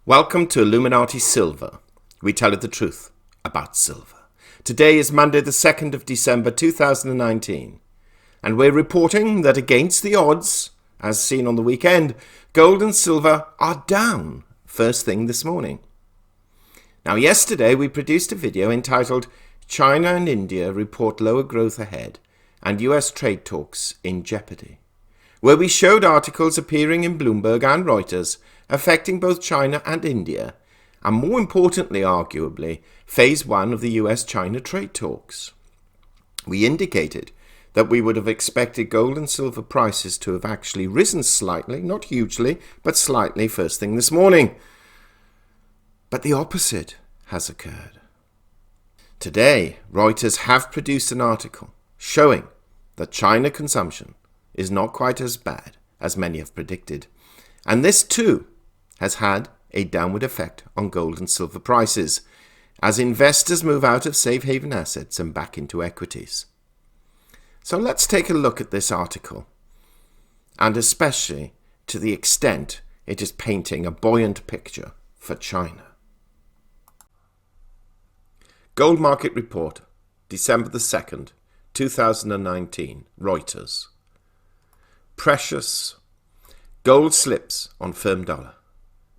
Welcome to Illuminati Silver. We tell it the truth about silver. Today is Monday the 2nd of December 2019, and we're reporting that against the odds, as seen on the weekend, gold and silver are down first thing this morning. Now yesterday we produced a video entitled China and India report lower growth ahead and US trade talks in jeopardy, where we showed articles appearing in Bloomberg and Reuters affecting both China and India, and more importantly, arguably, Phase 1 of the US-China trade talks. We indicated that we would have expected gold and silver prices to have actually risen slightly, not hugely, but slightly first thing this morning. But the opposite has occurred. Today, Reuters have produced an article showing that China consumption is not quite as bad as many have predicted, and this too has had a downward effect on gold and silver prices as investors move out of safe haven assets and back into equities. So let's take a look at this article, and especially to the extent it is painting a buoyant picture for China. Gold Market Report, December the 2nd, 2019, Reuters. Precious. Gold slips on firm dollar.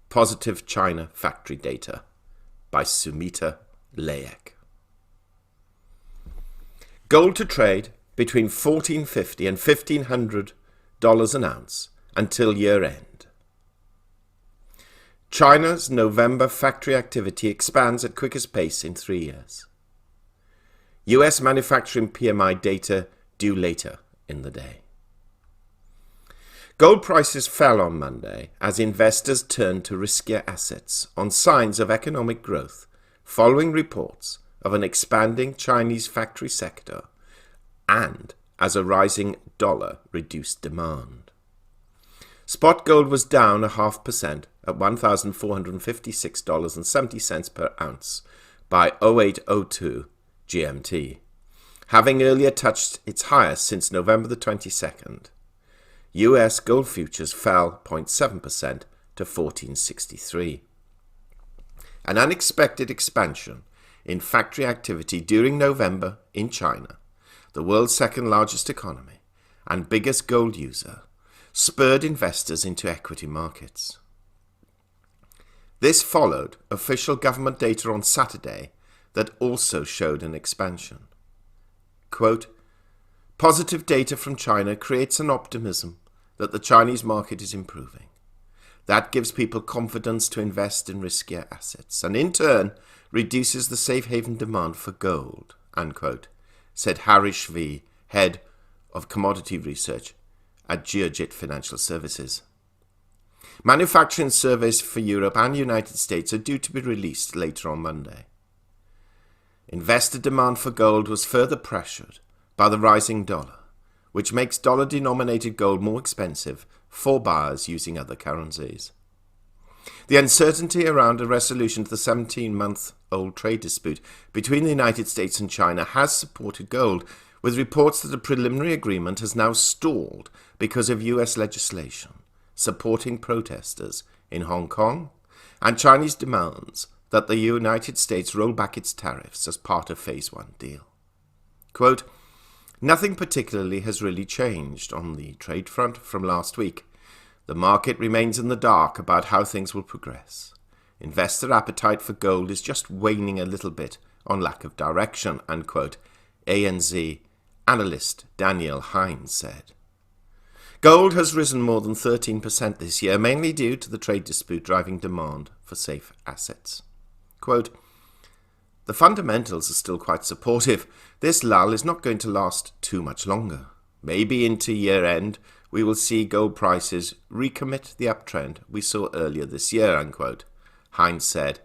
Positive China factory data by Sumita Layak. Gold to trade between $1,450 and $1,500 an ounce until year end. China's November factory activity expands at quickest pace in 3 years. US manufacturing PMI data due later in the day. Gold prices fell on Monday as investors turned to riskier assets on signs of economic growth following reports of an expanding Chinese factory sector and as a rising dollar reduced demand. Spot gold was down 0.5% at $1,456.70 per ounce by 0802 GMT, having earlier touched its highest since November the 22nd. US gold futures fell 0.7% to 1463. An unexpected expansion in factory activity during November in China, the world's second largest economy and biggest gold user, spurred investors into equity markets. This followed official government data on Saturday that also showed an expansion. Quote, positive data from China creates an optimism that the Chinese market is improving. That gives people confidence to invest in riskier assets and in turn reduces the safe haven demand for gold, unquote, said Harish V., head of commodity research at Geojit Financial Services. Manufacturing surveys for Europe and United States are due to be released later on Monday. Investor demand for gold was further pressured by the rising dollar, which makes dollar-denominated gold more expensive for buyers using other currencies. The uncertainty around a resolution to the 17-month-old trade dispute between the United States and China has supported gold, with reports that a preliminary agreement has now stalled because of US legislation supporting protesters in Hong Kong and Chinese demands that the United States roll back its tariffs as part of Phase 1 deal. Quote, nothing particularly has really changed on the trade front from last week. The market remains in the dark about how things will progress. Investor appetite for gold is just waning a little bit on lack of direction, unquote, ANZ analyst Daniel Hines said. Gold has risen more than 13% this year, mainly due to the trade dispute driving demand for safe assets. Quote, the fundamentals are still quite supportive. This lull is not going to last too much longer. Maybe into year end, we will see gold prices recommit the uptrend we saw earlier this year, unquote, Hines said,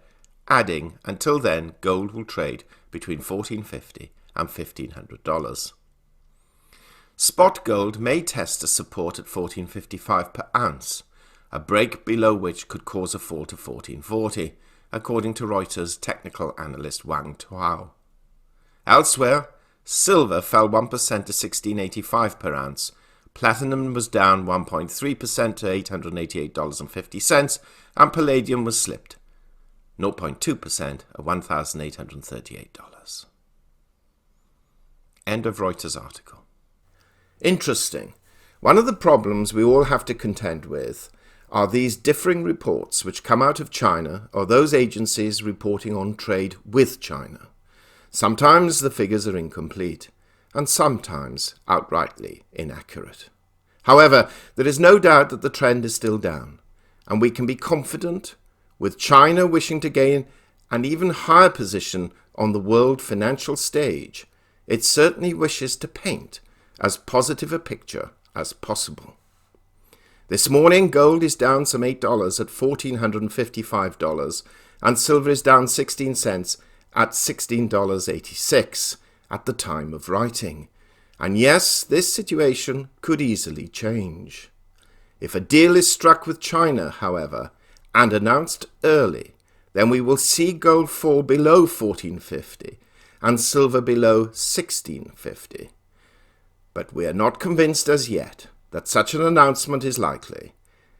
adding, until then, gold will trade between $1,450 and $1,500. Spot gold may test a support at $1,455 per ounce, a break below which could cause a fall to $1,440, according to Reuters technical analyst Wang Tuao. Elsewhere, silver fell 1% to $1,685 per ounce, Platinum was down 1.3% to $888.50, and palladium was slipped 0.2% at $1,838. End of Reuters article. Interesting. One of the problems we all have to contend with are these differing reports which come out of China or those agencies reporting on trade with China. Sometimes the figures are incomplete, and sometimes outrightly inaccurate. However, there is no doubt that the trend is still down, and we can be confident, with China wishing to gain an even higher position on the world financial stage, it certainly wishes to paint as positive a picture as possible. This morning, gold is down some $8 at $1,455, and silver is down 16 cents at $16.86 at the time of writing. And yes, this situation could easily change. If a deal is struck with China, however, and announced early, then we will see gold fall below $1,450 and silver below $1,650. But we are not convinced as yet that such an announcement is likely,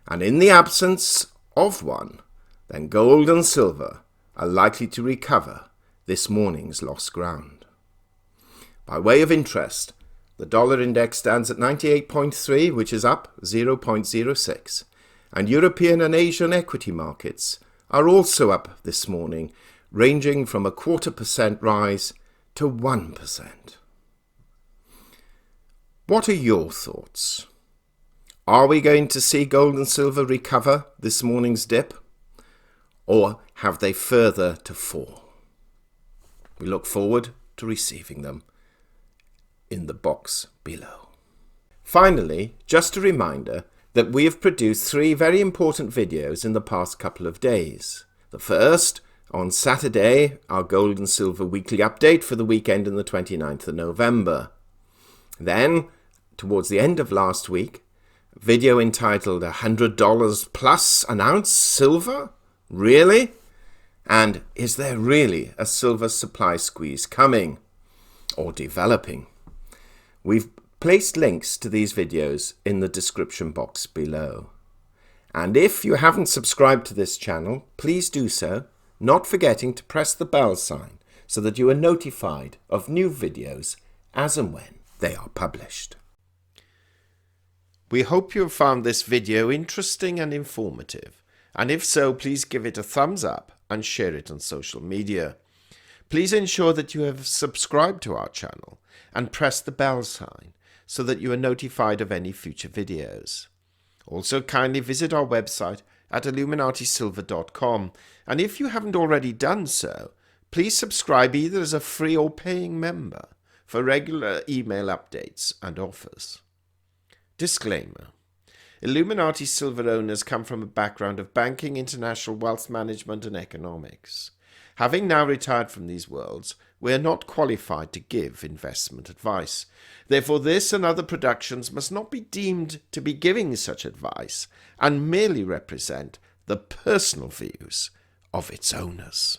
and in the absence of one, then gold and silver are likely to recover this morning's lost ground. By way of interest, the dollar index stands at 98.3, which is up 0.06, and European and Asian equity markets are also up this morning, ranging from 0.25% rise to 1%. What are your thoughts? Are we going to see gold and silver recover this morning's dip, or have they further to fall? We look forward to receiving them in the box below. Finally, just a reminder that we have produced 3 very important videos in the past couple of days. The first, on Saturday, our gold and silver weekly update for the weekend in the 29th of November. Then, towards the end of last week, a video entitled $100 plus an ounce silver? Really? And is there really a silver supply squeeze coming or developing? We've placed links to these videos in the description box below. And if you haven't subscribed to this channel, please do so, not forgetting to press the bell sign so that you are notified of new videos as and when they are published. We hope you have found this video interesting and informative, and if so, please give it a thumbs up and share it on social media. Please ensure that you have subscribed to our channel and press the bell sign so that you are notified of any future videos. Also, kindly visit our website at illuminatisilver.com, and if you haven't already done so, please subscribe either as a free or paying member for regular email updates and offers. Disclaimer. Illuminati Silver owners come from a background of banking, international wealth management and economics. Having now retired from these worlds, we are not qualified to give investment advice. Therefore, this and other productions must not be deemed to be giving such advice and merely represent the personal views of its owners.